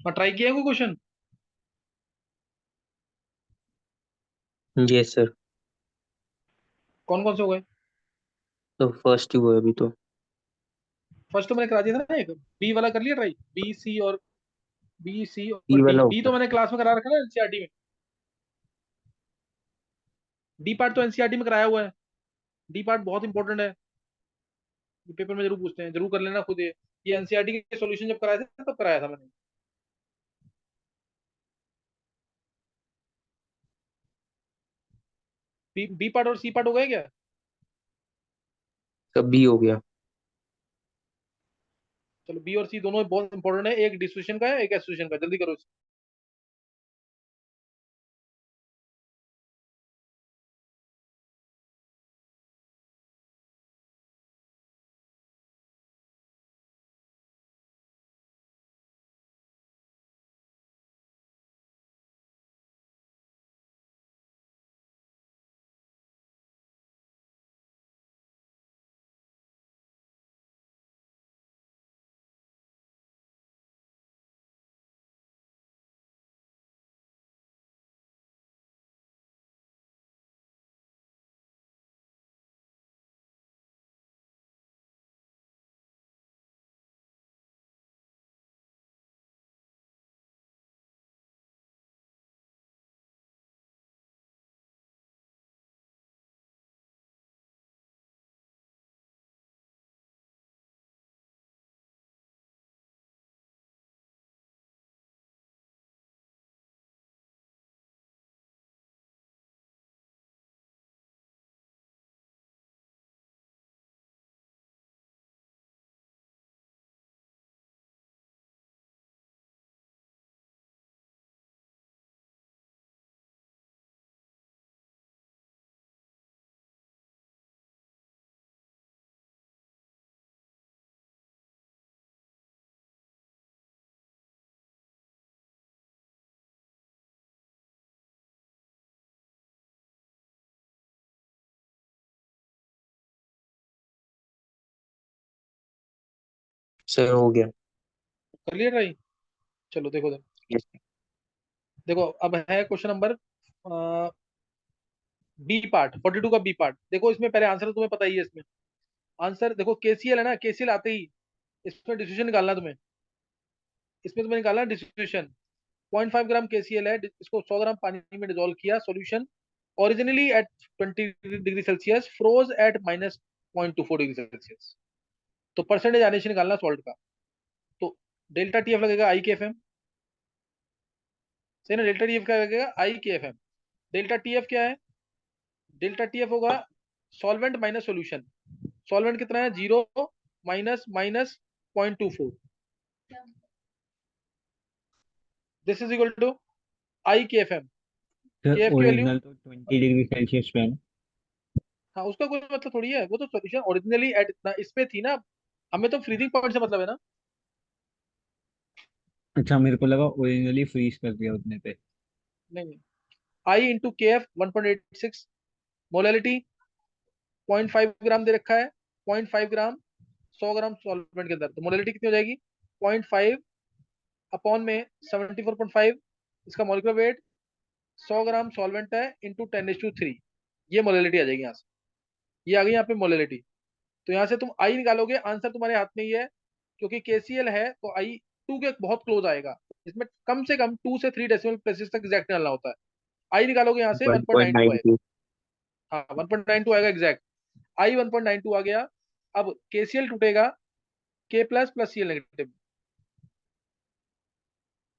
हाँ, ट्राई किया है कोई क्वेश्चन? Yes sir. कौन कौन से हो गए? तो फर्स्ट ही हुआ है अभी तो। फर्स्ट तो मैंने करा दिया था ना, एक बी वाला कर लिया ट्राई, बी सी और बी सी ई और डी। वाला हो डी गया। तो मैंने क्लास में करा रखा है ना एनसीईआरटी में। डी पार्ट तो एनसीईआरटी में कराया हुआ है। डी पार्ट बहुत इंपॉर्टेंट है, ये पेपर में जरूर पूछते हैं, जरूर कर लेना खुद ये एनसीईआरटी के सॉल्यूशन जब कराए थे तब कराया था मैंने। बी पार्ट और सी पार्ट हो गए क्या? सब बी हो गया। चलो, बी और सी दोनों बहुत इंपॉर्टेंट है, एक डिस्ट्रीब्यूशन का है एक एसोसिएशन का, जल्दी करो। सर हो गया। कर लिया ट्राई? चलो देखो देखो। यस। देखो अब है क्वेश्चन नंबर बी पार्ट 42 का बी पार्ट। देखो इसमें पहले आंसर तो तुम्हें पता ही है इसमें। आंसर देखो, केसीएल है ना, केसीएल आते ही इसमें डिस्ट्रीब्यूशन निकालना है तुम्हें। इसमें तुम्हें निकालना है डिस्ट्रीब्यूशन। 0.5 ग्राम केसीएल है, इसको 100 ग्राम पानी में डिजोल्व किया, solution originally at 20 degree Celsius, froze at -0.24 degree Celsius. तो परसेंटेज आने निकालना सॉल्ट का। तो डेल्टा टीएफ लगेगा आई के एफ एम। सही ना? डेल्टा टीएफ क्या लगेगा? आई K F M. Delta TF क्या है? डेल्टा टीएफ होगा सॉल्वेंट माइनस सॉल्यूशन। सॉल्वेंट कितना है? 0 minus minus 0.24। This is equal to i K F m. Sir K f की वैल्यू, ओरिजिनल तो 20 डिग्री सेल्सियस पे है ना। हाँ उसका कोई मतलब थोड़ी है, वो तो सॉल्यूशन ओरिजिनली एट इतना इस पे थी ना। हमें तो फ्रीजिंग पॉइंट से मतलब है ना। अच्छा, मेरे को लगा ओरिजिनली फ्रीज कर दिया उतने पे। नहीं नहीं, आई इंटू के एफ 1.86। मोलैलिटी 0.5 ग्राम दे रखा है। 0.5 ग्राम 100 ग्राम सॉल्वेंट के अंदर, तो मोलैलिटी कितनी हो जाएगी? 0.5 अपॉन में 74.5, इसका मॉलिक्यूलर वेट। 100 ग्राम सॉल्वेंट है इंटू 10⁻3, ये मोलैलिटी आ जाएगी यहाँ से। ये आ गई यहाँ पे मोलैलिटी। तो यहाँ से तुम आई निकालोगे, आंसर तुम्हारे हाथ में ही है। क्योंकि केसीएल है तो आई टू के बहुत क्लोज आएगा। इसमें कम से कम 2 से 3 डेसिमल प्लेसेस तक एग्जैक्ट निकालना होता है। आई निकालोगे यहाँ से वन 1.92 पॉइंट आएगा। 92। हाँ 1.92 आएगा एग्जैक्ट। आई 1.92 आ गया। अब केसीएल टूटेगा K plus plus Cl negative.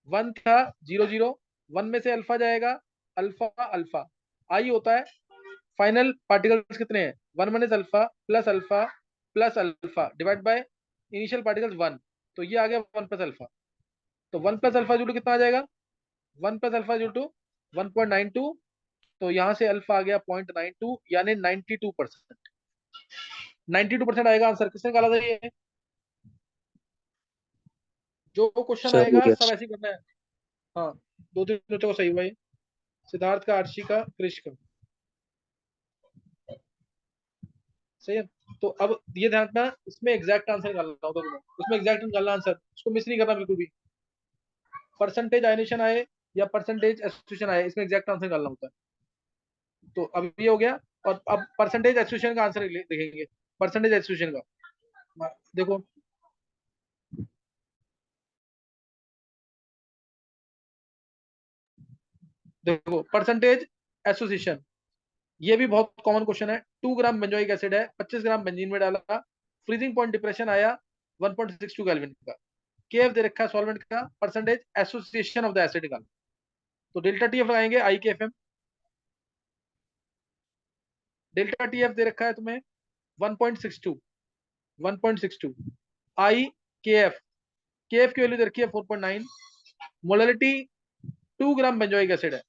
One था, 0 0। वन में से अल्फा जाएगा, अल्फा अल्फा। आई होता है फाइनल पार्टिकल्स कितने हैं? One minus alpha plus alpha divide by initial particles one. तो ये आ गया वन प्लस अल्फा। तो वन प्लस अल्फा जू टू कितना आ जाएगा? वन प्लस अल्फा जू टू 1.92। तो यहाँ से अल्फा आ गया 0.92, यानी 92%। 92% आएगा आंसर। किसने निकाला था ये? जो क्वेश्चन सर हो आएगा गया। सब ऐसे ही करना है। हाँ, दो तीन बच्चों को सही हुआ ये। सिद्धार्थ का, आर्शी का, क्रिश का। सही है। तो अब ये ध्यान रखना, इसमें एग्जैक्ट आंसर निकालना होता है तुम्हें। इसमें एग्जैक्ट निकालना आंसर, उसको मिस नहीं करना बिल्कुल भी। परसेंटेज आयनेशन आए या परसेंटेज एसोसिएशन आए, इसमें एग्जैक्ट आंसर निकालना होता है। तो अब ये हो गया। और अब परसेंटेज एसोसिएशन का आंसर देखेंगे। परसेंटेज एसोसिएशन का देखो, देखो परसेंटेज एसोसिएशन, ये भी बहुत कॉमन क्वेश्चन है। 2 ग्राम बेंजोइक एसिड है, 25 ग्राम बेंजीन में डाला, फ्रीजिंग पॉइंट डिप्रेशन आया 1.62 केल्विन का, केएफ दे रखा है सॉल्वेंट का, percentage association of the acid निकाल। तो डेल्टा टीएफ लगाएंगे आई K F M. Delta TF दे रखा है तुम्हें 1.62, 1.62। आई के एफ, के एफ की वैल्यू दे रखी है 4.9। मोलरिटी 2 ग्राम बेंजोइक एसिड है,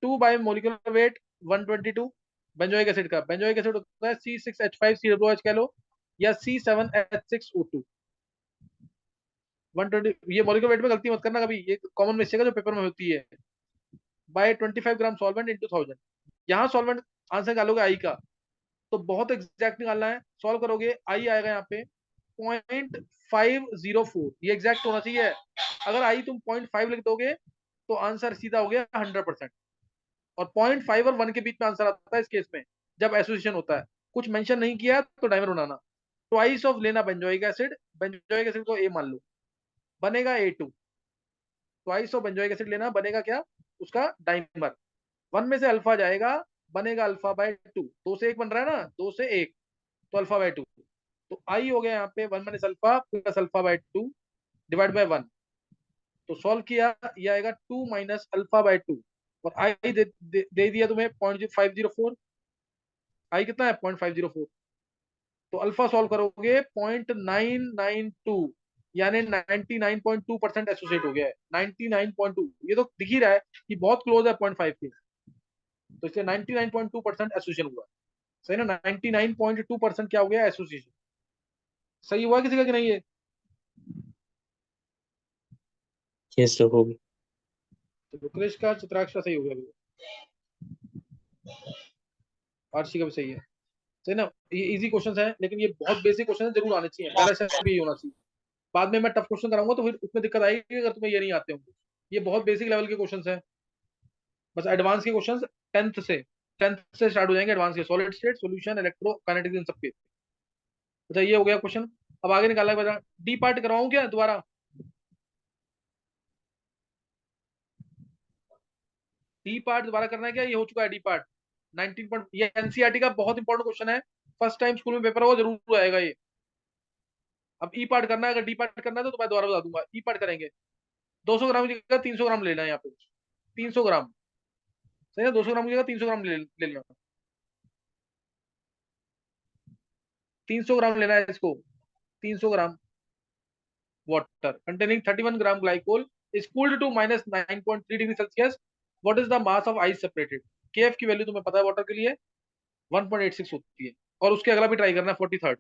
2 bye molecular weight 122 benzoic acid का। बेंजोइक एसिड होता है C6H5COOH कह लो, या C7H6O2। 120, ये मॉलिक्यूलर वेट में गलती मत करना कभी, ये कॉमन मिस्टेक है जो पेपर में होती है। बाय 25 ग्राम सॉल्वेंट इंटू 1000, यहाँ सॉल्वेंट आंसर निकालोगे आई का, तो बहुत एग्जैक्ट निकालना है। सॉल्व करोगे आई आएगा यहाँ पे 0.504, ये एग्जैक्ट होना चाहिए। अगर आई तुम 0.5 लिख दोगे तो आंसर सीधा हो गया 100%। और 0.5 और 1 के बीच में आंसर आता है इस केस में, जब एसोसिएशन होता है। कुछ मेंशन नहीं किया तो डायमर बनाना। ट्वाइस ऑफ लेना बेंजोइक एसिड, बेंजोइक एसिड को ए मान लो, बनेगा A2। Twice of benzoic acid लेना, बनेगा क्या उसका डाइमर। 1 में से अल्फा जाएगा, बनेगा अल्फा बाय 2। 2 से 1 बन रहा है ना, 2 से 1, तो अल्फा बाय 2। तो आई हो गया यहाँ पे 1 minus alpha plus alpha by 2 divide by 1। तो सॉल्व किया, ये आएगा 2 माइनस अल्फा बाय 2। और आई दे दिया तुम्हें 0.504। आई कितना है 0.504। तो अल्फा सॉल्व करोगे 0.992, यानी 99.2% एसोसिएट हो गया है। 99.2, ये तो दिख ही रहा है कि बहुत क्लोज है 0.5 के, तो इसलिए 99.2% एसोसिएशन हुआ। सही ना, 99.2% क्या हो गया एसोसिएशन। सही हुआ किसी का कि नहीं है? यस सर, हो गया। तो रुक्रेश का, चित्राक्ष का सही हो गया, आरसी का भी सही है। सही ना, ये इजी क्वेश्चन है, लेकिन ये बहुत बेसिक क्वेश्चन है, जरूर आने चाहिए, पहला स्टेप भी यही होना चाहिए। बाद में मैं टफ क्वेश्चन कराऊंगा तो फिर उसमें दिक्कत आएगी अगर तुम्हें ये नहीं आते होंगे। ये बहुत बेसिक लेवल के क्वेश्चन है, बस एडवांस के क्वेश्चन 10th से स्टार्ट हो जाएंगे। एडवांस के सॉलिड स्टेट, सॉल्यूशन, इलेक्ट्रोकाइनेटिक्स, इन सबके। अच्छा ये हो गया क्वेश्चन। अब आगे निकाला है, डी पार्ट करवाऊं क्या दोबारा? डी पार्ट दोबारा करना है क्या? ये हो चुका है डी पार्ट 19 पॉइंट। ये एनसीईआरटी का बहुत इंपॉर्टेंट क्वेश्चन है, फर्स्ट टाइम स्कूल में पेपर होगा, जरूर आएगा ये। अब ई पार्ट करना है, अगर डी पार्ट करना है तो मैं दोबारा बता दूंगा। ई पार्ट करेंगे, 200 ग्राम की जगह 300 ग्राम लेना है यहाँ पे, 300 ग्राम। सही है, 200 ग्राम की जगह 300 ग्राम ले लेना। 300 ग्राम लेना है इसको, 300 gram water containing 31 gram glycol is cooled to -9.3 degree Celsius. What is the mass of ice separated? KF की वैल्यू तुम्हें पता है वाटर के लिए 1.86 होती है, और उसके अगला भी ट्राई करना है 43rd।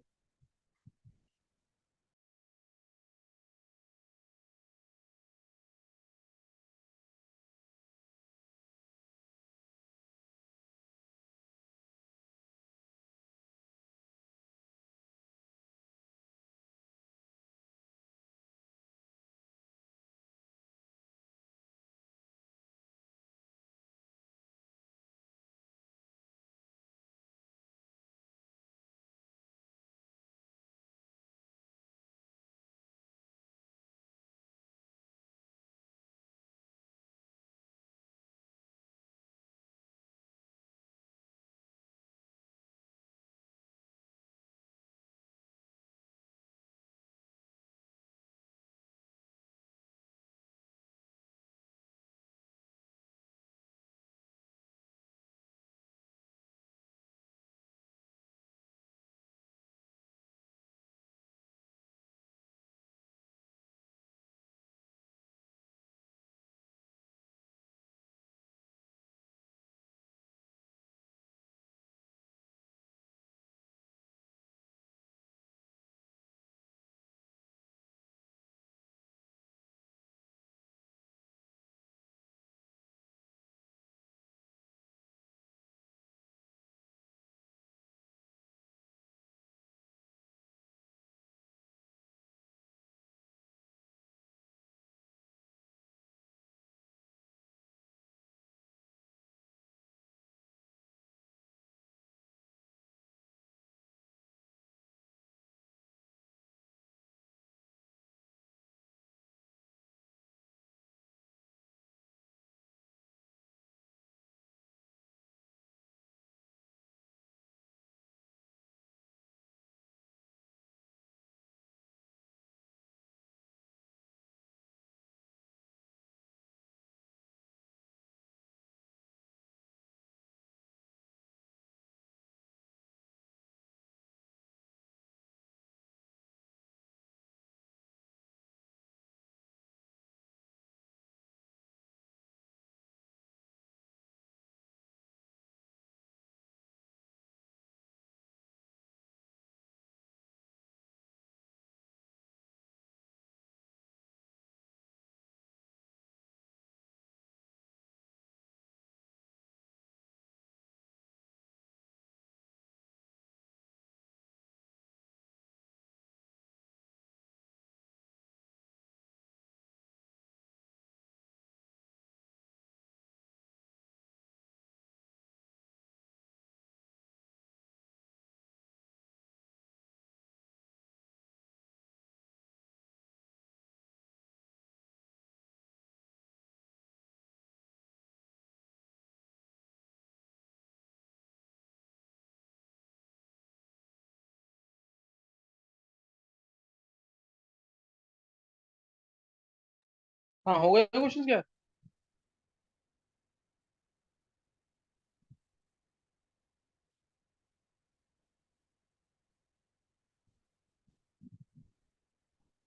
हाँ हो गया क्वेश्चन क्या?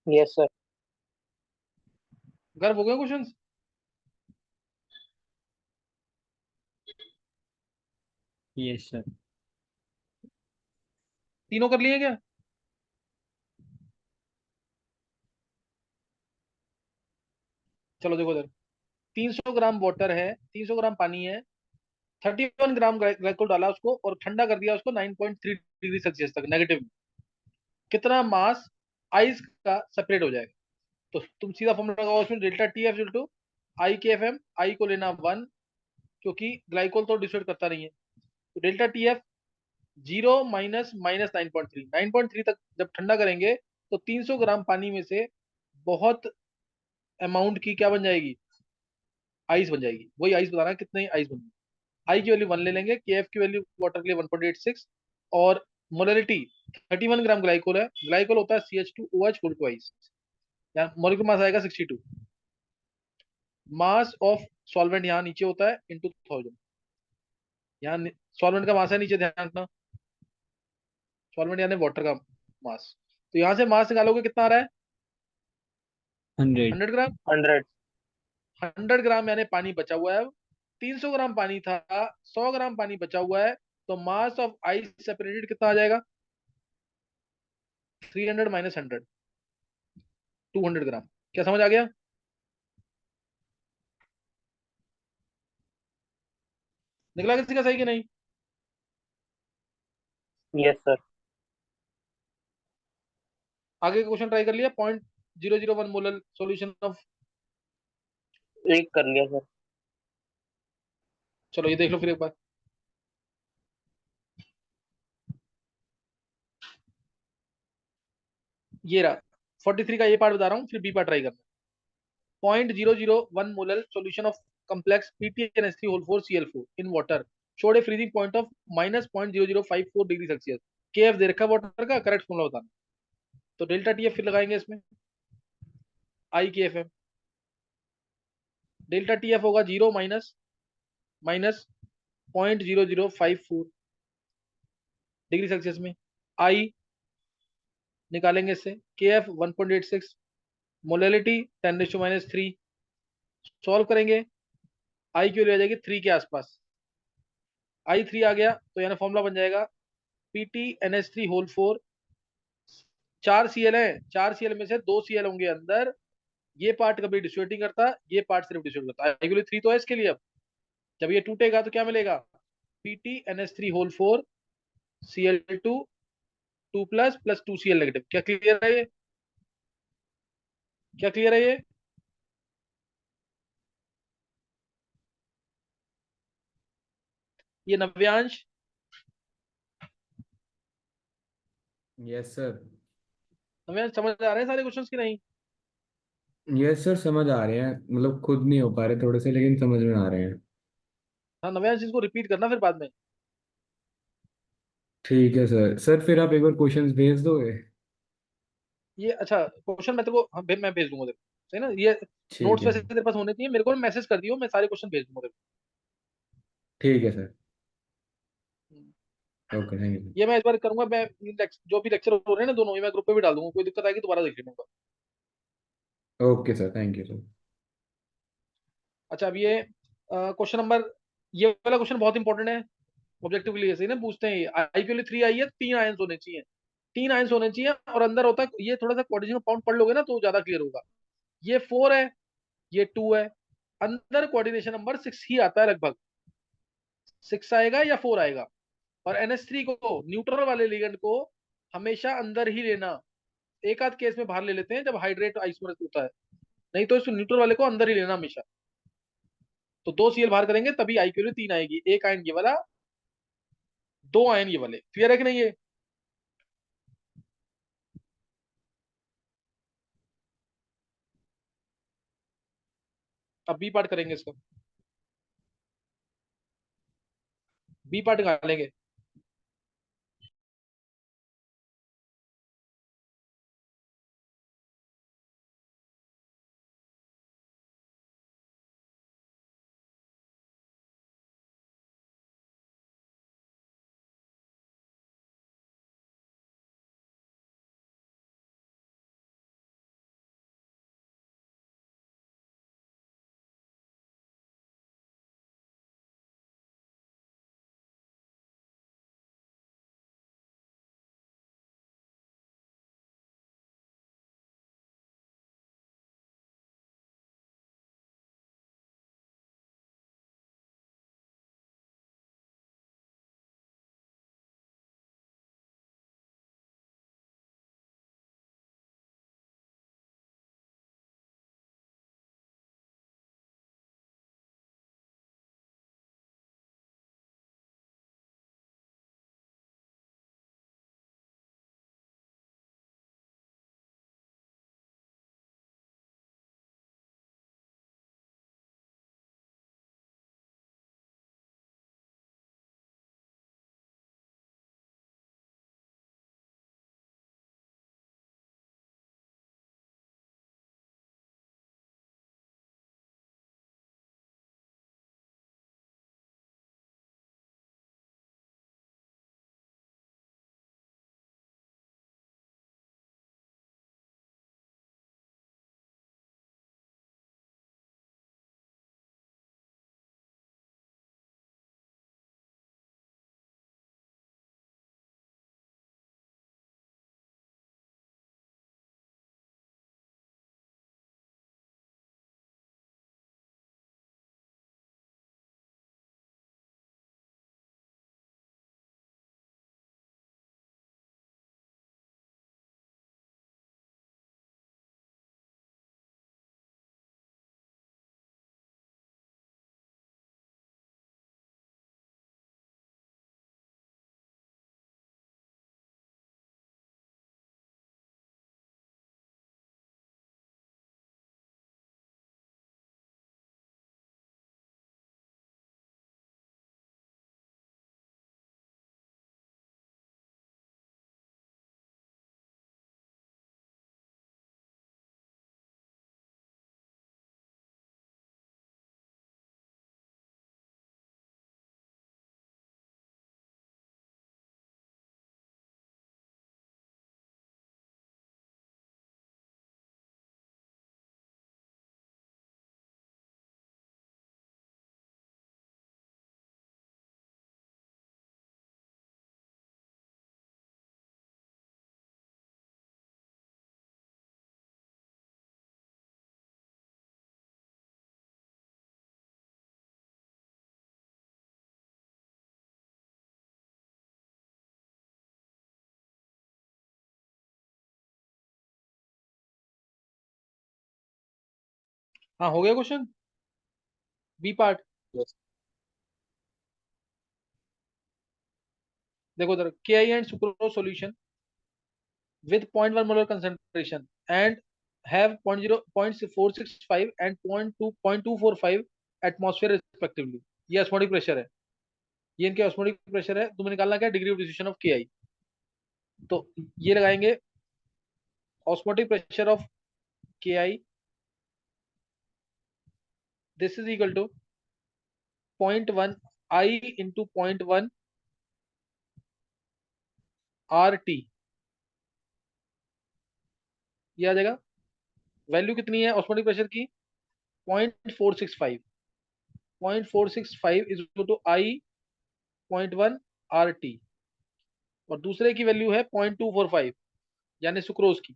Yes sir. गर्व हो गए क्वेश्चन? Yes sir. तीनों कर लिए क्या? चलो देखो इधर, 300 ग्राम वाटर है, 300 ग्राम पानी है, 31 ग्राम ग्लाइकोल डाला उसको और ठंडा कर दिया उसको 9.3 डिग्री सेल्सियस तक नेगेटिव। कितना मास आइस का सेपरेट हो जाएगा? तो तुम सीधा फॉर्मूला लगाओ उसमें, delta T F two i K F M, आई को लेना 1, क्योंकि ग्लाइकोल तो डिस्ट्रीब्यूट करता नहीं है। तो delta T F 0 minus minus 9.3, 9.3 तक जब ठंडा करेंगे तो 300 ग्राम पानी में से बहुत अमाउंट की क्या बन जाएगी? आइस बन जाएगी। वही आइस बताना कितनी आइस बन। आई की वैल्यू 1 ले लेंगे, के एफ की वैल्यू वाटर के लिए 1.86, और मोलरिटी 31 ग्राम ग्लाइकोल है, ग्लाइकोल होता है CH2OH फुल ट्वाइस, यहाँ मोलिकुलर मास आएगा 62। मास ऑफ सॉल्वेंट यहाँ नीचे होता है इंटू 1000, यहाँ सॉल्वेंट का मास है नीचे, ध्यान रखना, सॉल्वेंट यानी वाटर का मास। तो यहाँ से मास निकालोगे कितना आ रहा है? 100। 100 ग्राम। 100। 100 ग्राम यानी पानी बचा हुआ है अब। 300 ग्राम पानी था, 100 ग्राम पानी बचा हुआ है, तो मास ऑफ आइस सेपरेटेड कितना आ जाएगा? 300 माइनस 100, 200 ग्राम। क्या समझ आ गया? निकला किसी का सही कि नहीं? Yes sir. आगे का क्वेश्चन ट्राई कर लिया। 0.001 मोलर सॉल्यूशन ऑफ। एक कर लिया सर। चलो ये देख लो फिर एक बार। ये रहा 43 का ये पार्ट बता रहा हूँ, फिर बी पार्ट ट्राई करना। 0.001 molar solution of complex PTNS3 whole 4 Cl4 in water showed a freezing point of -0.0054 degree Celsius. के एफ दे रखा है वाटर का, करेक्ट फॉर्मूला बताना। तो डेल्टा टी एफ फिर लगाएंगे इसमें, I K F M. Delta T F होगा 0 माइनस माइनस 0.0054 डिग्री सेल्सियस में। आई निकालेंगे इससे, के एफ 1.86, मोलैलिटी 10⁻³ सॉल्व करेंगे, आई की वैल्यू आ जाएगी 3 के आसपास। आई 3 आ गया तो यानी फॉर्मूला बन जाएगा PTNS3 होल 4। 4 Cl है, 4 Cl में से 2 Cl होंगे अंदर, ये पार्ट कभी डिस्ट्रीब्यूट नहीं करता, ये पार्ट सिर्फ डिस्ट्रीब्यूट करता है। आई की वैल्यू 3 तो है इसके लिए। अब जब ये टूटेगा तो क्या मिलेगा? PTNS3 whole 4 Cl2 2 plus plus 2 Cl negative. क्या क्लियर है ये? क्या क्लियर है ये? ये नव्यांश, यस सर। नव्यांश समझ आ रहे हैं सारे क्वेश्चंस की नहीं? यस सर, समझ आ रहे हैं, मतलब खुद नहीं हो पा रहे थोड़े से, लेकिन समझ में आ रहे हैं। हाँ नव्यांश, इसको रिपीट करना फिर बाद में। ठीक है सर। सर फिर आप एक बार क्वेश्चंस भेज दोगे? ये अच्छा क्वेश्चन मैं तेरे को, हाँ, मैं भेज दूंगा तेरे को, सही ना? ये ठीक नोट्स है वैसे सर। तेरे पास होने चाहिए, मेरे को मैसेज कर दियो, मैं सारे क्वेश्चन भेज दूंगा तेरे ठीक है सर। को। Okay, thank you. ये मैं इस बार करूंगा, मैं जो भी लेक्चर हो रहे हैं ना दोनों, ये मैं ग्रुप पे भी डाल दूंगा, कोई दिक्कत आएगी दोबारा देख लेना। Okay sir, thank you sir. अच्छा अब ये क्वेश्चन नंबर, ये वाला क्वेश्चन बहुत इंपॉर्टेंट है ऑब्जेक्टिव के लिए, सही ना? पूछते हैं आई के लिए 3 आई है, 3 आयंस होने चाहिए, 3 आयंस होने चाहिए, और अंदर होता है ये, थोड़ा सा कोऑर्डिनेशन पाउंड पढ़ लोगे ना तो ज्यादा क्लियर होगा। ये 4 है, ये 2 है, अंदर कोऑर्डिनेशन नंबर 6 ही आता है लगभग, 6 आएगा या 4 आएगा। और NH3 को, न्यूट्रल वाले लिगेंड को हमेशा अंदर ही लेना। एक आध केस में बाहर ले लेते हैं जब हाइड्रेट आइसोमर होता है, नहीं तो इस न्यूट्रल वाले को अंदर ही लेना हमेशा। तो 2 Cl बाहर करेंगे तभी आई क्यू 3 आएगी, एक आयन ये वाला, 2 आयन ये वाले। क्लियर है कि नहीं ये? अब बी पार्ट करेंगे इसका, बी पार्ट निकालेंगे। हाँ, हो गया क्वेश्चन। B part. Yes. देखो उधर, K I and sucrose solution with 0.1 molar concentration and have 0.465 and 0.245 atmosphere respectively। ये osmotic pressure है, ये इनके osmotic pressure है। तुम्हें निकालना क्या है? डिग्री ऑफ डिस्ट्रीब्यूशन ऑफ के आई। तो ये लगाएंगे, osmotic pressure of K I, this is equal to 0.1 i into 0.1 R T. ये आ जाएगा। वैल्यू कितनी है osmotic प्रेशर की? 0.465। 0.465 is equal to I 0.1 R T. और दूसरे की वैल्यू है 0.245, यानी सुक्रोज की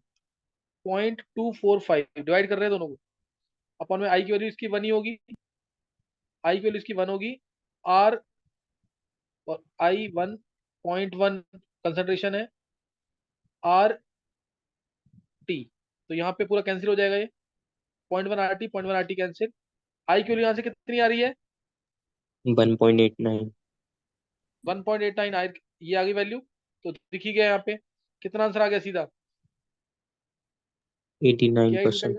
0.245। डिवाइड कर रहे हैं दोनों को। अपन में आई की वैल्यू इसकी 1 ही होगी, आई की वैल्यू इसकी 1 होगी। आर और आई 1.1 कंसेंट्रेशन है, आर टी। तो यहाँ पे पूरा कैंसिल हो जाएगा ये। 0.1 R T, 0.1 R T cancel. I की वैल्यू यहाँ से कितनी आ रही है? 1.89। 1.89 आई, ये आ गई वैल्यू। तो दिखी गया यहाँ पे कितना आंसर आ गया सीधा? के आई टूटेगा 89%।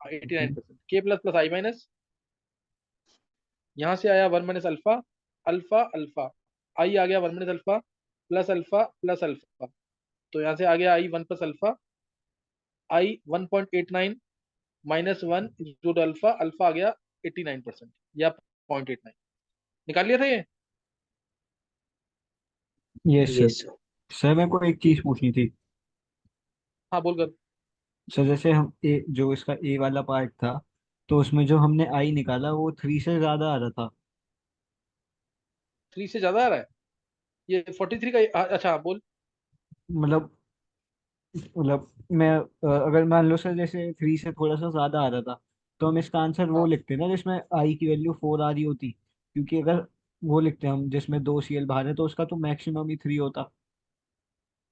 89%। के प्लस प्लस आई माइनस, यहाँ से आया 1 minus alpha, alpha alpha, i आ गया 1 minus alpha plus alpha plus alpha. तो यहाँ से आ गया i 1 plus alpha, i 1.89 minus 1 equal to alpha, alpha आ गया 89% या 0.89। निकाल लिया था ये? Yes sir. Yes sir. Sir मेरे को एक चीज पूछनी थी। हाँ, बोल कर। सर जैसे हम ए जो इसका ए वाला पार्ट था, तो उसमें जो हमने आई निकाला वो 3 से ज्यादा आ रहा था। 3 से ज्यादा आ रहा है? ये 43 का अच्छा हाँ, बोल। मतलब मैं अगर मान लो सर जैसे 3 से थोड़ा सा ज्यादा आ रहा था, तो हम इसका आंसर वो हाँ, लिखते ना जिसमें आई की वैल्यू 4 आ रही होती। क्योंकि अगर वो लिखते हम जिसमें 2 सीएल बाहर है, तो उसका तो मैक्सिमम ही 3 होता।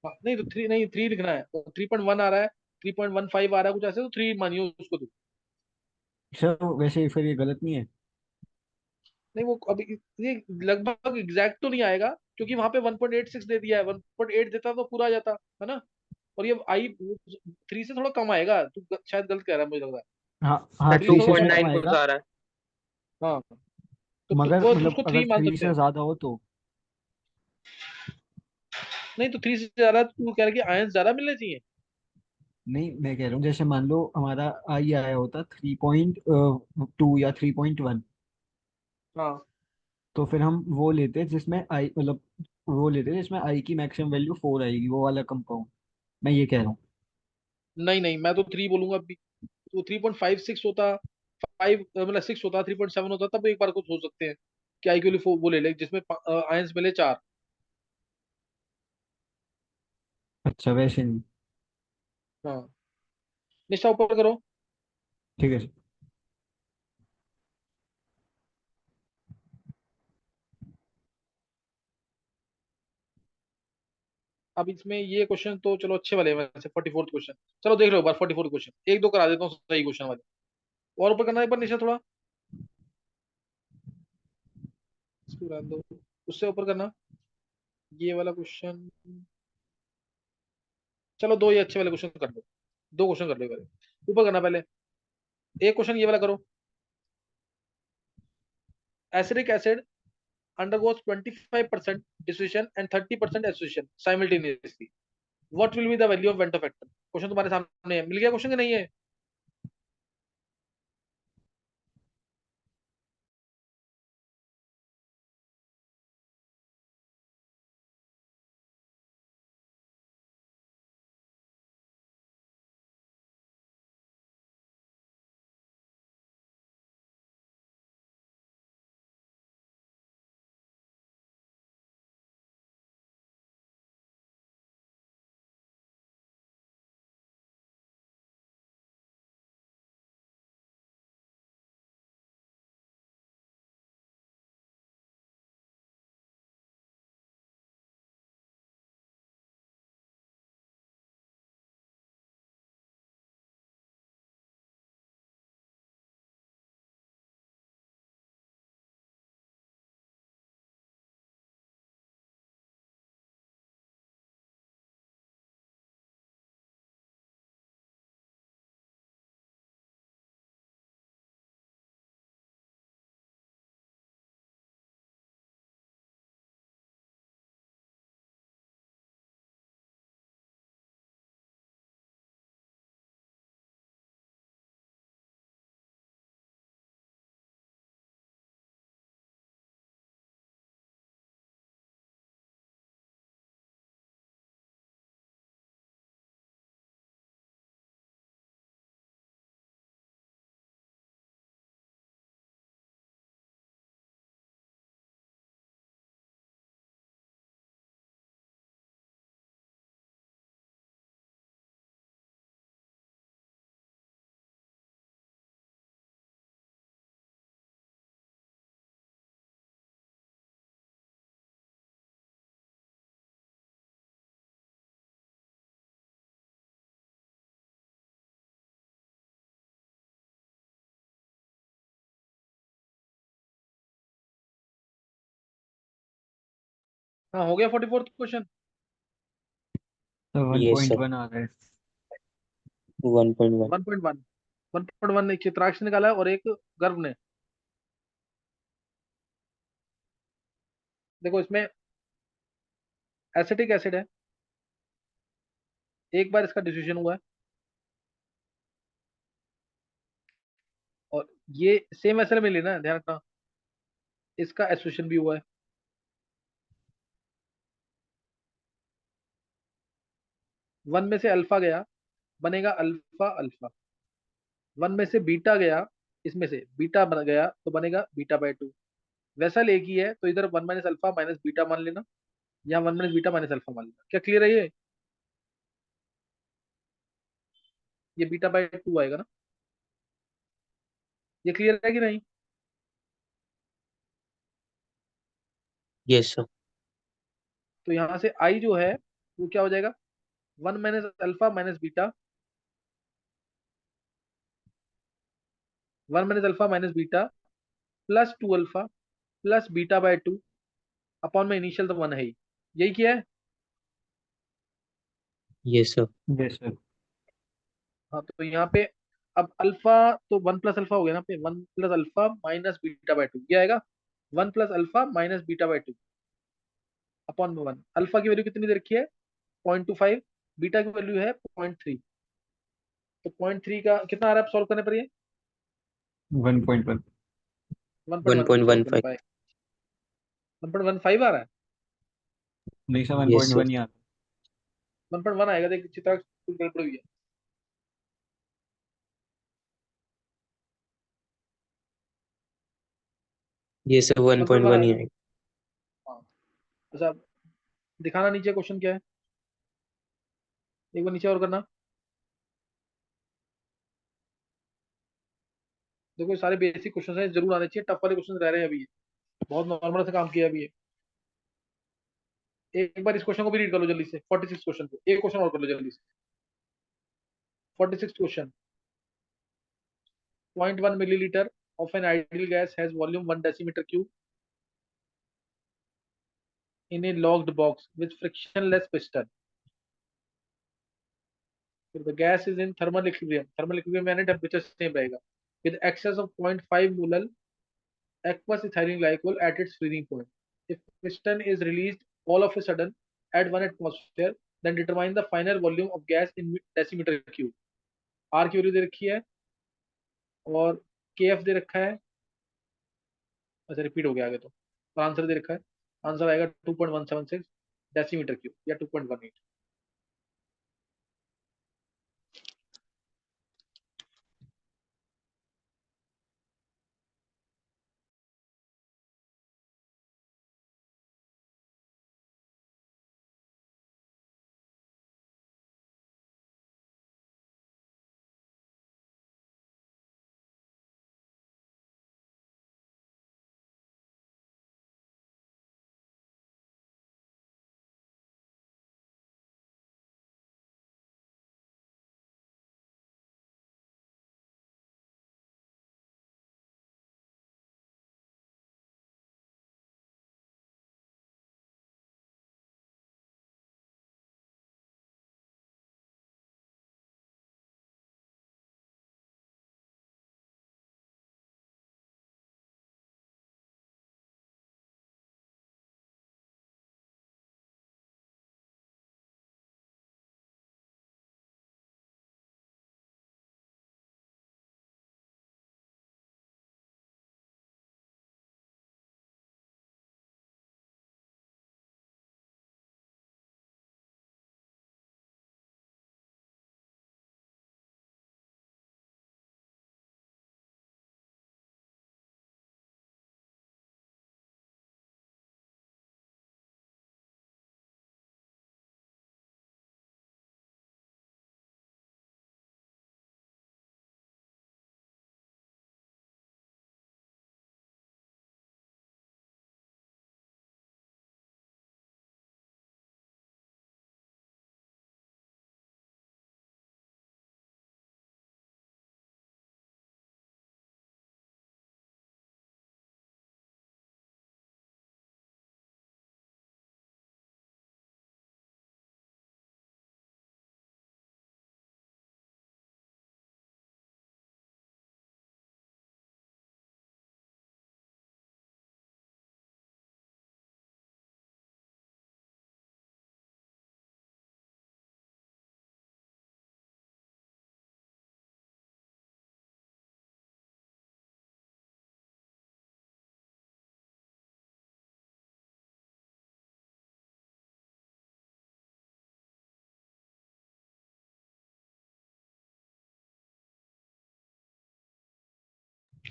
हाँ, नहीं तो 3 नहीं, 3 लिखना है। तो 3.1 आ रहा है, 3.15 आ रहा है कुछ ऐसे, तो 3 मानियो उसको तो। सर वैसे फिर ये गलत नहीं है? नहीं, वो अभी ये लगभग एग्जैक्ट तो नहीं आएगा, क्योंकि वहां पे 1.86 दे दिया है। 1.8 देता तो पूरा आ जाता है ना। और ये आई 3 से थोड़ा कम आएगा। तू शायद गलत कह रहा है, मुझे लग रहा हाँ है। हाँ, 3 3 से से थोड़ा तो कम कम 2.9 आएगा। कुछ आएगा। आ रहा है। हाँ, मगर वो मतलब उसको अगर 3 मान 3 सकते से हैं। ज्यादा हो तो? नहीं तो 3 से ज्यादा तू कह रहा है कि आयंस ज्यादा मिलने चाहिए। नहीं, मैं कह रहा हूँ जैसे मान लो हमारा आई आया होता 3.2 या 3.1, हाँ, तो फिर हम वो लेते जिसमें आई मतलब वो लेते जिसमें आई की मैक्सिमम वैल्यू 4 आएगी, वो वाला कंपाउंड। मैं ये कह रहा हूँ। नहीं नहीं, मैं तो 3 बोलूंगा अभी। तो 3.56 होता, 5 मतलब 6 होता, 3.7 होता, तब एक बार को सोच सकते हैं कि आई के लिए वो ले ले जिसमें आयंस मिले 4। अच्छा, वैसे नहीं। हाँ, निश्चय ऊपर करो। ठीक है सर। अब इसमें ये क्वेश्चन तो चलो अच्छे वाले हैं वैसे। 44th क्वेश्चन, चलो देख लो एक बार। 44 क्वेश्चन एक दो करा देता हूँ सही क्वेश्चन वाले। और ऊपर करना है एक बार निशा थोड़ा, इसको रहने दो, उससे ऊपर करना ये वाला क्वेश्चन। चलो दो ये अच्छे वाले क्वेश्चन कर दो, दो क्वेश्चन कर दो पहले। ऊपर करना पहले। एक क्वेश्चन ये वाला करो। Acidic acid undergoes 25% dissociation and 30% association simultaneously, what will be the value of Venta factor? Question तुम्हारे सामने है, मिल गया क्वेश्चन कि नहीं है? हाँ, हो गया 44th क्वेश्चन। तो one yes point sir. One आ रहा है। 1.1। 1.1। 1.1 एक चित्राक्ष ने निकाला है और एक गर्भ ने। देखो इसमें एसिटिक एसिड है, एक बार इसका डिस्ट्रीब्यूशन हुआ है, और ये सेम एसिड में लेना है, ध्यान रखना, इसका एसोसिएशन भी हुआ है। वन में से अल्फा गया, बनेगा अल्फा अल्फा। वन में से बीटा गया, इसमें से बीटा बन गया तो बनेगा बीटा बाय टू। वैसा एक ही है, तो इधर one minus alpha minus beta मान लेना, या one minus beta minus alpha मान लेना। क्या क्लियर है ये बीटा बाय टू आएगा ना? ये क्लियर है कि नहीं? Yes sir. तो यहाँ से आई जो है वो क्या हो जाएगा, one minus alpha minus beta, one minus alpha minus beta plus two alpha plus beta by two upon में इनिशियल तो वन है ही। यही किया है। Yes sir. Yes sir. हाँ, तो यहाँ पे अब अल्फा, तो वन प्लस अल्फा हो गया ना पे, one plus alpha minus beta by two, ये आएगा one plus alpha minus beta by two upon में वन। अल्फा की वैल्यू कितनी दे रखी है, 0.25, बीटा की वैल्यू है 0.3। तो 0.3 का कितना आ रहा है सॉल्व करने पर ये? 1.1। 1.1 तो सॉल्व कर नहीं 1.15। पाए। 1.15 आ रहा है। नहीं sir, one yes point sir. One ही आता 1.1 आएगा, देख चित्रा कुछ गड़बड़ हुई है। ये सर वन 1.1 पॉइंट वन ही आएगा। आएगा। हाँ। अच्छा, दिखाना नीचे क्वेश्चन क्या है, एक बार नीचे और करना। देखो ये सारे बेसिक क्वेश्चन है, जरूर आने चाहिए, टफ वाले क्वेश्चन रह रहे हैं अभी, बहुत नॉर्मल से काम किया अभी ये। एक बार इस क्वेश्चन को भी रीड कर लो जल्दी से, 46 क्वेश्चन को, एक क्वेश्चन और कर लो जल्दी से। 46 question. 0.1 millilitre of an ideal gas has volume 1 decimeter cube in a locked box with frictionless piston. The gas is in thermal equilibrium. Thermal equilibrium यानी temperature same रहेगा. With excess of 0.5 molal aqueous ethylene glycol at its freezing point. If piston is released all of a sudden at 1 atmosphere, then determine the final volume of gas in decimeter cube. R की value दे रखी है और KF दे रखा है। अच्छा, repeat हो गया आगे तो, और आंसर दे रखा है। आंसर आएगा 2.176 डेसीमीटर क्यूब या 2.18।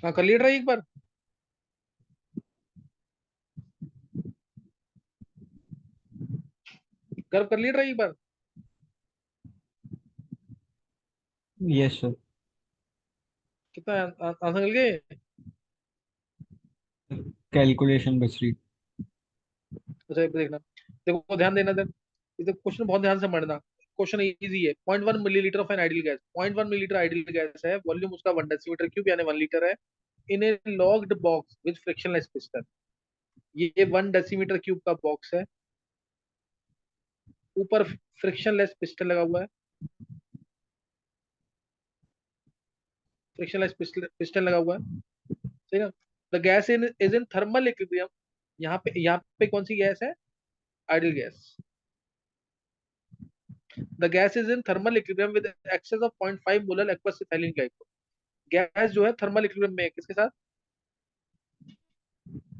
हाँ कर लिया ट्राई एक बार। गर्व कर लिया ट्राई एक बार। Yes sir. कितना आंसर निकल गए? कैलकुलेशन बच रही। अच्छा एक बार देखना, देखो ध्यान देना सर, इसे क्वेश्चन बहुत ध्यान से पढ़ना। क्वेश्चन इजी है। 0.1 millilitre of an ideal gas, 0.1 millilitre ideal gas है, वॉल्यूम उसका 1 डेसीमीटर क्यूब यानी 1 लीटर है, in a locked box with frictionless piston. ये 1 डेसीमीटर क्यूब का बॉक्स है, ऊपर फ्रिक्शनलेस पिस्टन लगा हुआ है, फ्रिक्शनलेस पिस्टन लगा हुआ है, ठीक है। The gas is in thermal equilibrium, यहाँ पे कौन सी गैस है? Ideal gas. The gas is in thermal equilibrium with excess of 0.5 molar aqueous ethylene glycol. Gas जो है थर्मल इक्विलिब्रियम में है, किसके साथ?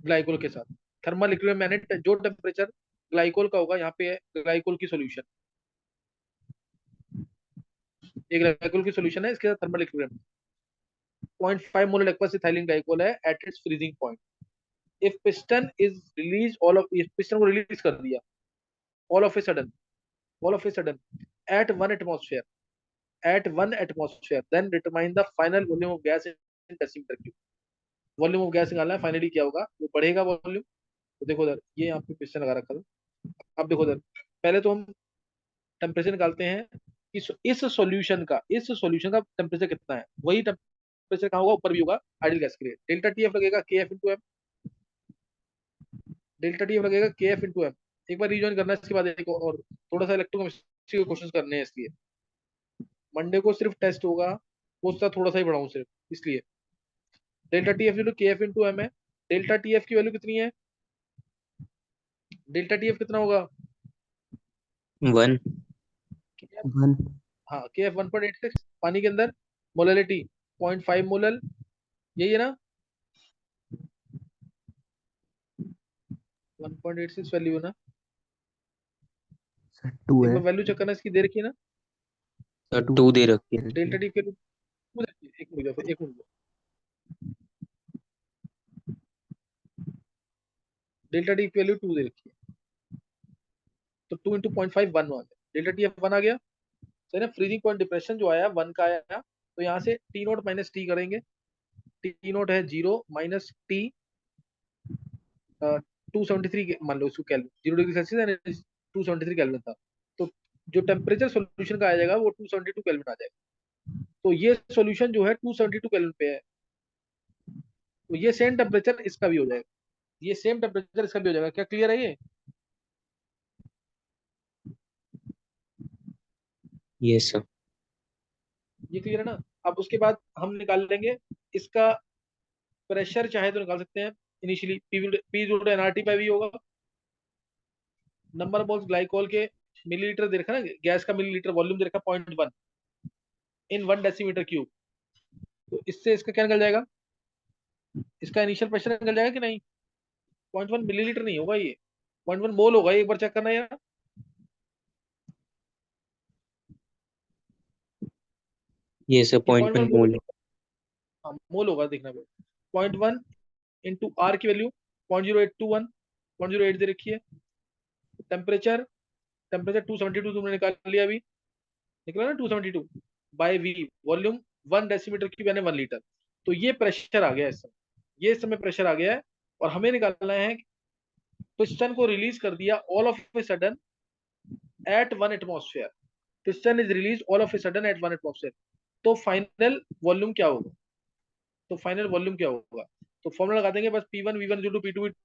ग्लाइकोल के साथ। थर्मल इक्विलिब्रियम यानी जो टेम्परेचर ग्लाइकोल का होगा, यहाँ पे है ग्लाइकोल की सॉल्यूशन, ये ग्लाइकोल की सॉल्यूशन है, इसके साथ thermal equilibrium 0.5 molar aqueous ethylene glycol है at its freezing point. If piston is release all of, piston को रिलीज कर दिया all of a sudden, all of a sudden at 1 atmosphere, then determine the final volume of gas in decimetre cube. Volume of gas निकालना है, finally क्या होगा, वो बढ़ेगा volume. तो देखो उधर, ये यहाँ पे पिस्टन लगा रखा था। अब देखो उधर, पहले तो हम टेम्परेचर निकालते हैं, इस सॉल्यूशन का टेम्परेचर कितना है, वही टेम्परेचर कहाँ होगा, ऊपर भी होगा आइडियल गैस के लिए। डेल्टा टी एफ लगेगा K F into M, delta T F लगेगा के एफ इंटू एम। एक बार रिजॉइन करना है, इसके बाद एक और थोड़ा सा इलेक्ट्रोकेमिस्ट्री के क्वेश्चन करने हैं, इसलिए मंडे को सिर्फ टेस्ट होगा, वो उसका थोड़ा सा ही बढ़ाऊं सिर्फ इसलिए। डेल्टा टी एफ इंटू के एफ इंटू एम है। डेल्टा टी एफ की वैल्यू कितनी है? डेल्टा टी एफ कितना होगा? 1। वन। हाँ के एफ 1.86 पानी के अंदर, मोलैलिटी 0.5 मोलल, यही है ना? 1.86 वैल्यू है ना? सर 2 एक है। बार वैल्यू चेक करना, इसकी दे रखी है ना? सर 2 2 दे रखी है। डेल्टा टी की वैल्यू 2 दे रखी है। एक मिनट, एक मिनट, डेल्टा टी की वैल्यू 2 दे रखी है, तो 2 इंटू 0.5 1 आ गया, डेल्टा टी एफ 1 आ गया, सही ना? फ्रीजिंग पॉइंट डिप्रेशन जो आया 1 का आया, तो यहाँ से टी नोट माइनस टी करेंगे, टी नोट है 0 माइनस टी 273 मान लो इसको केल्विन, 0 डिग्री सेल्सियस 273 केल्विन था, तो जो टेम्परेचर सोल्यूशन का आ जाएगा वो 272 केल्विन आ जाएगा। तो ये सोल्यूशन जो है 272 केल्विन पे है, तो ये सेम टेम्परेचर इसका भी हो जाएगा, ये सेम टेम्परेचर इसका भी हो जाएगा। क्या क्लियर है ये? Yes sir. ये क्लियर है ना? अब उसके बाद हम निकाल लेंगे इसका प्रेशर, चाहे तो निकाल सकते हैं इनिशियली, पी जोड़ एनआरटी पे भी होगा, नंबर ऑफ मोल्स ग्लाइकोल के मिलीलीटर दे रखा ना, गैस का मिलीलीटर, वॉल्यूम दे रखा 0.1 इन 1 डेसीमीटर क्यूब, तो इससे इसका क्या निकल जाएगा, इसका इनिशियल प्रेशर निकल जाएगा कि नहीं? 0.1 मिलीलीटर नहीं होगा ये, 0.1 मोल होगा, एक बार चेक करना यार। ये सर ये 0.1 0.1 मोल है। हाँ मोल होगा, देखना पड़ेगा। 0.1 इंटू आर की वैल्यू 0.0821, 0.08 दे रखी है। टेम्परेचर, टेम्परेचर 272 तुमने निकाल लिया अभी, निकला ना 272 by V, volume 1 decimetre cube यानी 1 लीटर। तो ये प्रेशर आ गया इस समय, ये इस समय प्रेशर आ गया है, और हमें निकालना है पिस्टन को रिलीज कर दिया all of a sudden at 1 atmosphere, piston is release all of a sudden at 1 atmosphere, तो फाइनल वॉल्यूम क्या होगा? तो फाइनल वॉल्यूम क्या होगा? तो फॉर्मूला लगा देंगे बस, P1 V1 पी टू